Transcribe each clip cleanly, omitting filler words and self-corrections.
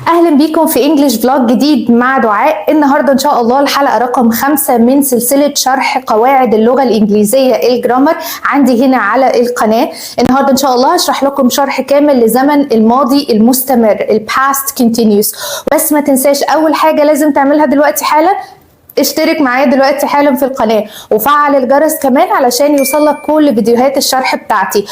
اهلا بيكم في انجلش فلوج جديد مع دعاء. النهارده ان شاء الله الحلقه رقم 5 من سلسله شرح قواعد اللغه الانجليزيه الجرامر عندي هنا على القناه. النهارده ان شاء الله هشرح لكم شرح كامل لزمن الماضي المستمر الباست كونتينيوس. بس ما تنساش اول حاجه لازم تعملها دلوقتي حالا، اشترك معايا دلوقتي حالا في القناه وفعل الجرس كمان علشان يوصلك كل فيديوهات الشرح بتاعتي.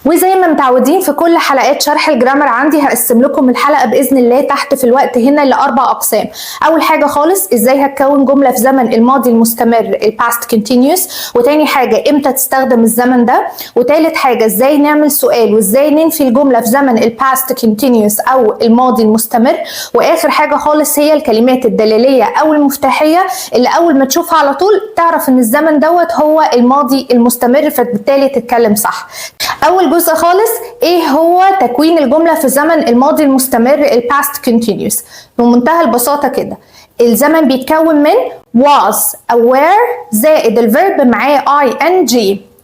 وزي ما متعودين في كل حلقات شرح الجرامر عندي هقسم لكم الحلقه باذن الله تحت في الوقت هنا لاربع اقسام. اول حاجه خالص ازاي هتكون جمله في زمن الماضي المستمر الباست كونتينيوس، وتاني حاجه امتى تستخدم الزمن ده، وتالت حاجه ازاي نعمل سؤال وازاي ننفي الجمله في زمن الباست كونتينيوس او الماضي المستمر، واخر حاجه خالص هي الكلمات الدلاليه او المفتاحيه اللي اول ما تشوفها على طول تعرف ان الزمن دوت هو الماضي المستمر فبالتالي تتكلم صح. اول جزء خالص ايه هو تكوين الجمله في زمن الماضي المستمر الباست كونتينيوس. بمنتهى البساطه كده الزمن بيتكون من was aware زائد الفيرب معاه ing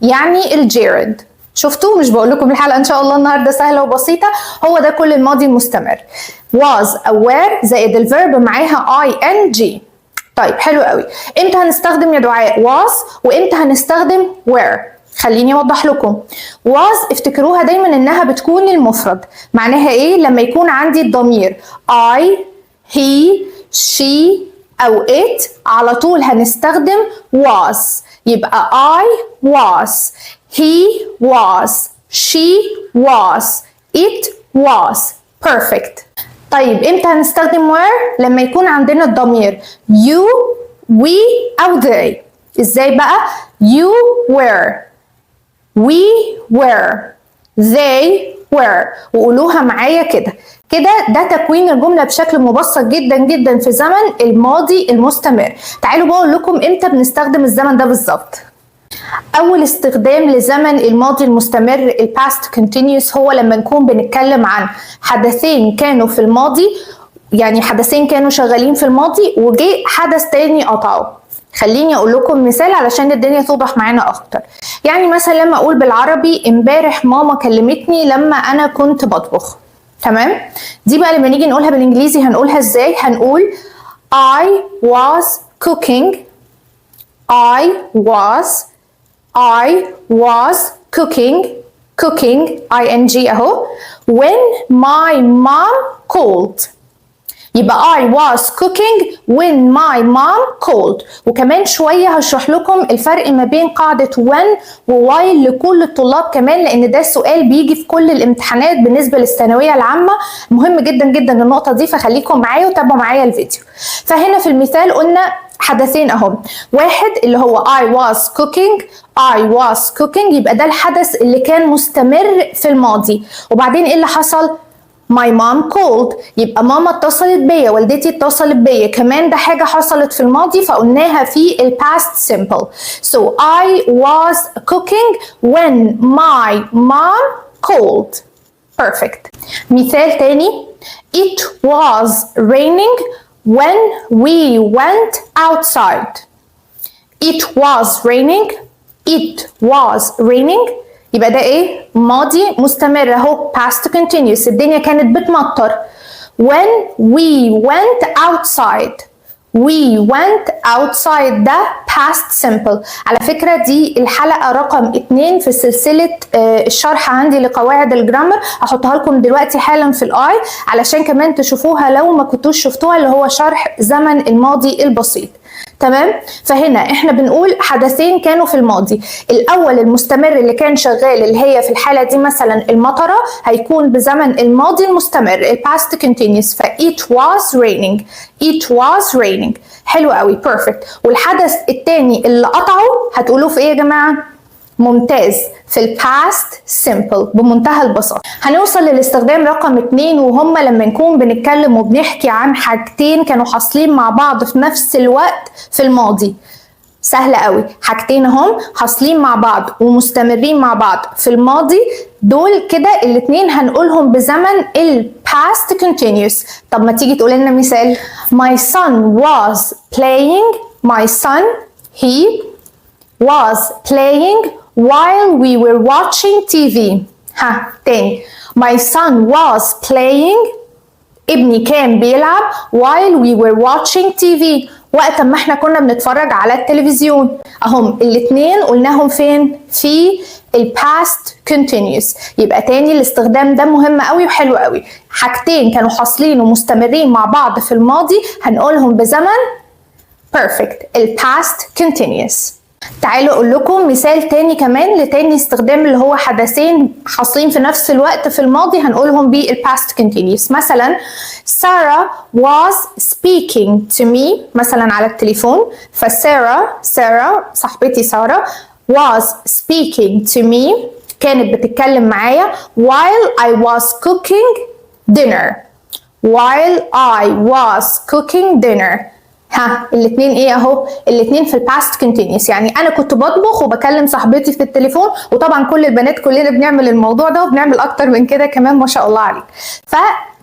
يعني الجيرد. شفتوا؟ مش بقول لكم الحلقه ان شاء الله النهارده سهله وبسيطه، هو ده كل الماضي المستمر. was aware زائد الفيرب معاها ing. طيب حلو قوي. امتى هنستخدم يا دعاء was وامتى هنستخدم were؟ خليني اوضح لكم. was افتكروها دايما انها بتكون المفرد. معناها ايه؟ لما يكون عندي الضمير I he she او it على طول هنستخدم was. يبقى I was, he was, she was, it was. perfect. طيب امتى هنستخدم were؟ لما يكون عندنا الضمير you, we او they. ازاي بقى؟ you were, we were, they were. وقولوها معايا كده كده. ده تكوين الجملة بشكل مبسط جدا جدا في زمن الماضي المستمر. تعالوا بقول لكم امتى بنستخدم الزمن ده بالظبط. أول استخدام لزمن الماضي المستمر الباست كونتينيوس هو لما نكون بنتكلم عن حدثين كانوا في الماضي، يعني حدثين كانوا شغالين في الماضي وجي حدث تاني قطعوا. خليني اقول لكم مثال علشان الدنيا توضح معانا اكتر. يعني مثلا لما اقول بالعربي امبارح ماما كلمتني لما انا كنت بطبخ، تمام؟ دي بقى لما نيجي نقولها بالانجليزي هنقولها ازاي؟ هنقول I was cooking, I was cooking ing اهو when my mom called. يبقى I was cooking when my mom called. وكمان شوية هشرح لكم الفرق ما بين قاعدة when و while لكل الطلاب كمان، لأن ده سؤال بيجي في كل الامتحانات بالنسبة للثانوية العامة. مهم جدا جدا النقطة دي، فخليكم معايا وتابعوا معايا الفيديو. فهنا في المثال قلنا حدثين اهم. واحد اللي هو I was cooking يبقى ده الحدث اللي كان مستمر في الماضي. وبعدين ايه اللي حصل؟ My mom called يبقى ماما اتصلت بيا، والدتي اتصلت بيا، كمان ده حاجة حصلت في الماضي فقلناها في ال past simple. So I was cooking when my mom called. perfect. مثال تاني It was raining when we went outside. It was raining يبقى ده ايه؟ ماضي مستمر اهو past continuous. الدنيا كانت بتمطر. when we went outside ده past simple. على فكرة دي الحلقة رقم 2 في سلسلة الشرح عندي لقواعد الجرامر. هحطها لكم دلوقتي حالا في الاي علشان كمان تشوفوها لو ما كنتوش شفتوها، اللي هو شرح زمن الماضي البسيط. تمام؟ فهنا احنا بنقول حدثين كانوا في الماضي. الاول المستمر اللي كان شغال اللي هي في الحاله دي مثلا المطره هيكون بزمن الماضي المستمر الباست كونتينيوس. ف it was raining. حلو قوي perfect. والحدث الثاني اللي قطعه هتقولوه في ايه يا جماعه؟ ممتاز، في الباست سيمبل بمنتهى البساطه. هنوصل للاستخدام رقم 2 وهم لما نكون بنتكلم وبنحكي عن حاجتين كانوا حاصلين مع بعض في نفس الوقت في الماضي. سهله قوي، حاجتين هم حاصلين مع بعض ومستمرين مع بعض في الماضي، دول كده الاثنين هنقولهم بزمن الباست كونتينيوس. طب ما تيجي تقول لنا مثال. My son was playing, he was playing while we were watching TV. ها تاني. My son was playing. ابني كان بيلعب while we were watching TV. وقت ما احنا كنا بنتفرج على التلفزيون. اهم الاتنين قلناهم فين؟ في past continuous. يبقى تاني الاستخدام ده مهم قوي وحلو قوي. حاجتين كانوا حاصلين ومستمرين مع بعض في الماضي هنقولهم بزمن perfect past continuous. تعالوا اقول لكم مثال تاني كمان لتاني استخدام اللي هو حدثين حاصلين في نفس الوقت في الماضي هنقولهم past continuous. مثلا Sarah was speaking to me مثلا على التليفون. سارة صاحبتي سارة was speaking to me كانت بتتكلم معايا while I was cooking dinner. ها الاتنين ايه اهو؟ الاتنين في past continuous. يعني انا كنت بطبخ وبكلم صاحبتي في التليفون، وطبعا كل البنات كلنا بنعمل الموضوع ده وبنعمل اكتر من كده كمان ما شاء الله عليك.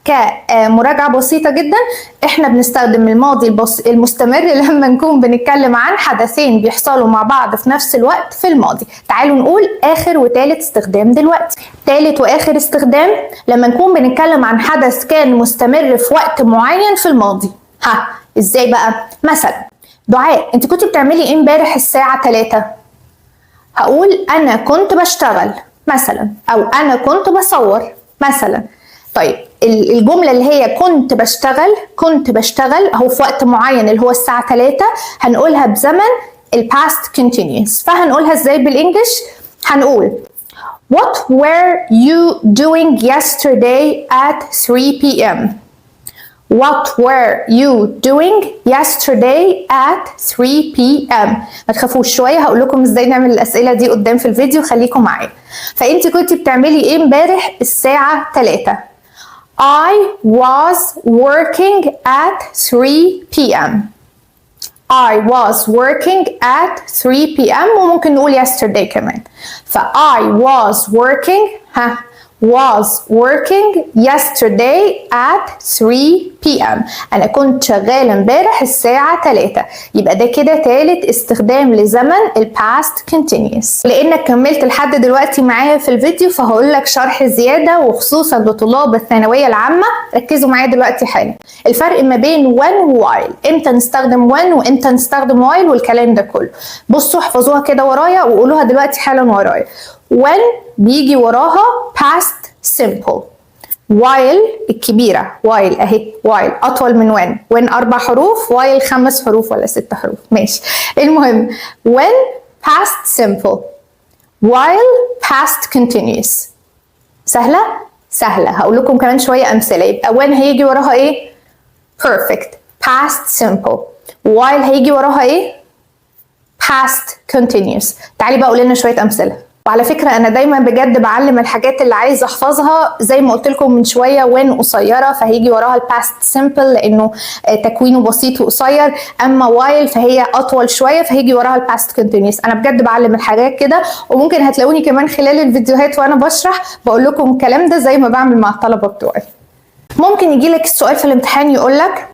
كمراجعة بسيطة جدا احنا بنستخدم الماضي المستمر لما نكون بنتكلم عن حدثين بيحصلوا مع بعض في نفس الوقت في الماضي. تعالوا نقول اخر وثالث استخدام دلوقتي. ثالث واخر استخدام لما نكون بنتكلم عن حدث كان مستمر في وقت معين في الماضي. ها ازاي بقى؟ مثلا دعاء انت كنت بتعملي ايه امبارح الساعة 3؟ هقول انا كنت بشتغل مثلا، او انا كنت بصور مثلا. طيب الجملة اللي هي كنت بشتغل اهو في وقت معين اللي هو الساعة 3 هنقولها بزمن past continuous. فهنقولها ازاي بالانجلش؟ هنقول What were you doing yesterday at 3 p.m.? What were you doing yesterday at 3 p.m. ما تخافوش شوية هقول لكم ازاي نعمل الأسئلة دي قدام في الفيديو، خليكم معايا. فأنت كنت بتعملي ايه امبارح الساعة 3؟ I was working at 3 p.m. I was working at 3 p.m. وممكن نقول yesterday كمان. I was working yesterday at 3 p.m. أنا كنت شغالة امبارح الساعة 3. يبقى ده كده تالت استخدام لزمن past continuous. لأنك كملت لحد دلوقتي معايا في الفيديو فهقول لك شرح زيادة وخصوصا لطلاب الثانوية العامة. ركزوا معايا دلوقتي حالا. الفرق ما بين when و while. امتى نستخدم when وامتى نستخدم while والكلام ده كله. بصوا احفظوها كده ورايا وقولوها دلوقتي حالا ورايا. when بيجي وراها past simple. while الكبيرة while اهي while أطول من when 4 حروف while 5 حروف ولا 6 حروف ماشي. المهم when past simple while past continuous. سهلة هقول لكم كمان شوية أمثلة. يبقى when هيجي وراها ايه؟ perfect past simple. while هيجي وراها ايه؟ past continuous. تعالي بقى قول لنا شوية أمثلة. وعلى فكرة أنا دايما بجد بعلم الحاجات اللي عايزة أحفظها زي ما قلت لكم من شوية when قصيرة فهيجي وراها past simple لأنه تكوينه بسيط وقصير. أما while فهي أطول شوية فهيجي وراها past continuous. أنا بجد بعلم الحاجات كده وممكن هتلاقوني كمان خلال الفيديوهات وأنا بشرح بقول لكم الكلام ده زي ما بعمل مع الطلبة بتوعي. ممكن يجي لك السؤال في الامتحان يقول لك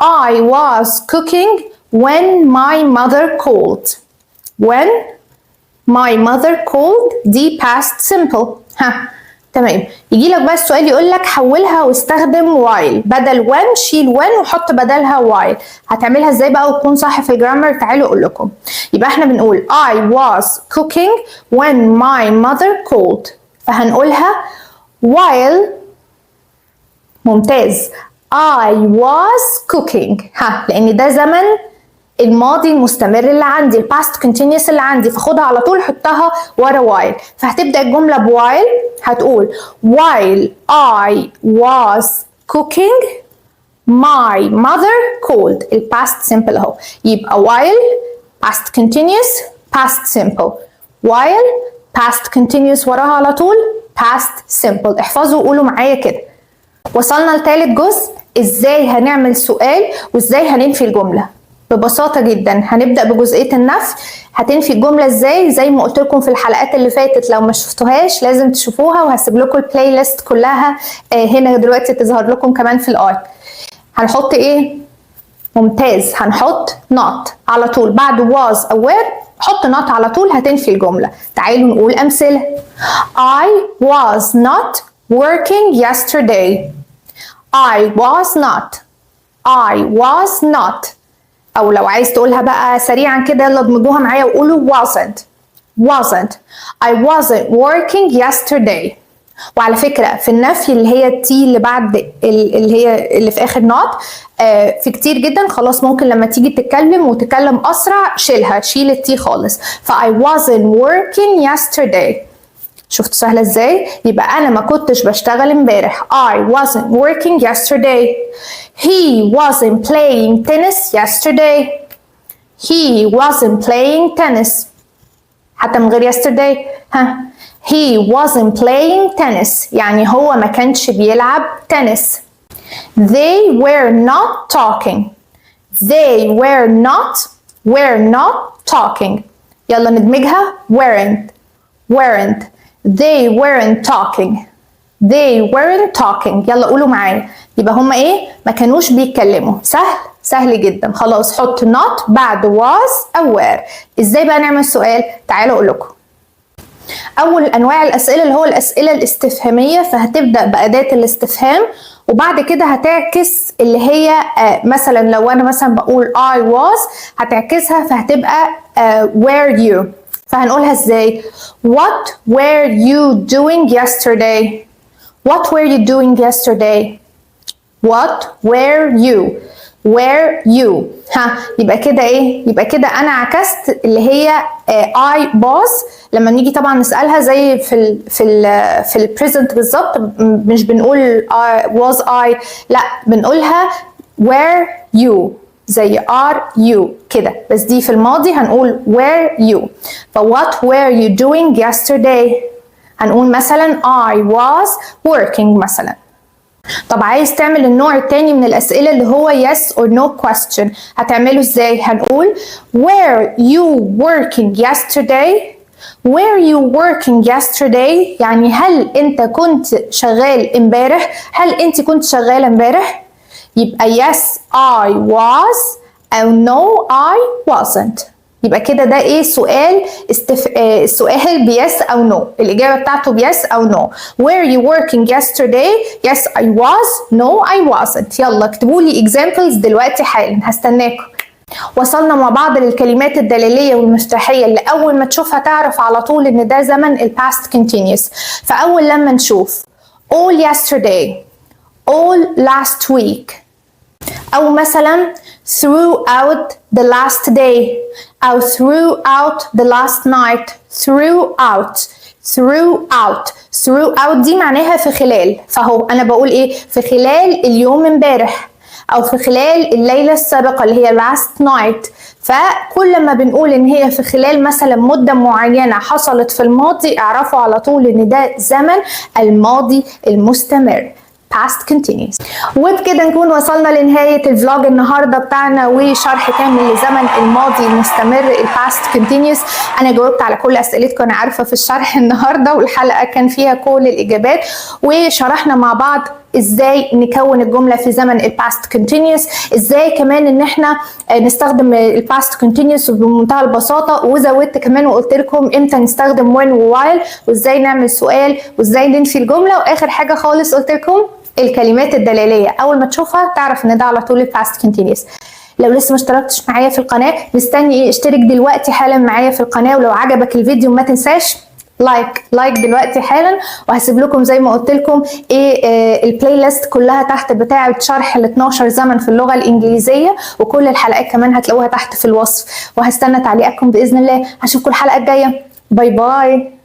I was cooking when my mother called. when my mother called دي past simple. ها تمام. يجي لك بقى السؤال يقول لك حولها واستخدم while. بدل when شيل when وحط بدلها while. هتعملها ازاي بقى وتكون صح في الجرامر؟ تعالوا اقول لكم. يبقى احنا بنقول I was cooking when my mother called. فهنقولها while. ممتاز. I was cooking. ها لان ده زمن الماضي المستمر اللي عندي past continuous اللي عندي فخدها على طول حطها ورا while. فهتبدأ الجملة while هتقول while I was cooking my mother called. past simple اهو. يبقى while past continuous past simple while past continuous وراها على طول past simple. احفظوا وقولوا معايا كده. وصلنا لثالث جزء ازاي هنعمل سؤال وازاي هننفي الجملة. ببساطة جدا هنبدأ بجزئية النفي. هتنفي الجملة ازاي؟ زي ما قلت لكم في الحلقات اللي فاتت لو ما شفتوهاش لازم تشوفوها وهسيب لكم البلاي ليست كلها هنا دلوقتي تظهر لكم كمان في الآي. هنحط ايه؟ ممتاز. هنحط not على طول بعد was أو were. حط not على طول هتنفي الجملة. تعالوا نقول أمثلة. I was not working yesterday. I was not. I was not. أو لو عايز تقولها بقى سريعا كده يلا ادمجوها معايا وقولوا wasn't. wasn't. I wasn't working yesterday. وعلى فكرة في النفي اللي هي التي اللي بعد اللي في آخر not في كتير جدا خلاص ممكن لما تيجي تتكلم وتتكلم أسرع شيلها، شيل التي خالص. ف I wasn't working yesterday. شفتوا سهلة ازاي؟ يبقى أنا ما كنتش بشتغل امبارح. I wasn't working yesterday. He wasn't playing tennis yesterday. He wasn't playing tennis. حتى من غير yesterday. ها. He wasn't playing tennis. يعني هو ما كانش بيلعب تنس. They were not talking. They were not talking. يلا ندمجها. weren't. They weren't talking. They weren't talking. يلا قولوا معايا. يبقى هما ايه؟ ما كانوش بيتكلموا. سهل جدا. خلاص حط not بعد was أو were. ازاي بقى نعمل سؤال؟ تعالوا اقول لكم. أول أنواع الأسئلة اللي هو الأسئلة الاستفهامية، فهتبدأ بأداة الاستفهام وبعد كده هتعكس اللي هي مثلا لو أنا مثلا بقول I was هتعكسها فهتبقى were you. فهنقولها ازاي؟ What were you doing yesterday? What were you doing yesterday? What were you? Were you? ها يبقى كده ايه؟ يبقى كده انا عكست اللي هي I was. لما نيجي طبعا نسالها زي في ال present بالظبط، مش بنقول was I، لا بنقولها were you زي are you كده، بس دي في الماضي هنقول were you. ف what were you doing yesterday؟ هنقول مثلا I was working مثلا. طب عايز تعمل النوع التاني من الأسئلة اللي هو yes or no question، هتعمله ازاي؟ هنقول were you working yesterday؟ were you working yesterday يعني هل انت كنت شغال امبارح؟ هل انت كنت شغالة امبارح؟ يبقى yes I was أو no I wasn't. يبقى كده ده ايه؟ سؤال سؤال بيس او نو. الاجابه بتاعته بيس او نو. Were you working yesterday? Yes I was. No I wasn't. يلا اكتبوا لي examples دلوقتي حالا، هستناكم. وصلنا مع بعض للكلمات الدلاليه والمفتاحيه اللي اول ما تشوفها تعرف على طول ان ده زمن ال past continuous. فاول لما نشوف all yesterday، all last week، أو مثلا throughout the last day أو throughout the last night. throughout دي معناها في خلال، فهو أنا بقول إيه؟ في خلال اليوم امبارح أو في خلال الليلة السابقة اللي هي last night. فكل ما بنقول إن هي في خلال مثلا مدة معينة حصلت في الماضي اعرفوا على طول إن ده زمن الماضي المستمر past continuous. وبكده نكون وصلنا لنهاية الفلوج النهاردة بتاعنا وشرح كامل لزمن الماضي المستمر ال past continuous. أنا جاوبت على كل أسئلتكم أنا عارفة في الشرح النهاردة، والحلقة كان فيها كل الإجابات وشرحنا مع بعض ازاي نكون الجمله في زمن ال past continuous، ازاي كمان ان احنا نستخدم ال past continuous بمنتهى البساطه، وزودت كمان وقلت لكم امتى نستخدم when و while، وازاي نعمل سؤال، وازاي ننفي الجمله، واخر حاجه خالص قلت لكم الكلمات الدلاليه اول ما تشوفها تعرف ان ده على طول ال past continuous. لو لسه ما اشتركتش معايا في القناه مستني ايه؟ اشترك دلوقتي حالا معايا في القناه، ولو عجبك الفيديو ما تنساش لايك دلوقتي حالا، وهسيب لكم زي ما قلت لكم البلاي ليست كلها تحت بتاعه شرح ال 12 زمن في اللغه الانجليزيه، وكل الحلقات كمان هتلاقوها تحت في الوصف، وهستنى تعليقاتكم باذن الله. هشوفكم الحلقه الجايه. باي باي.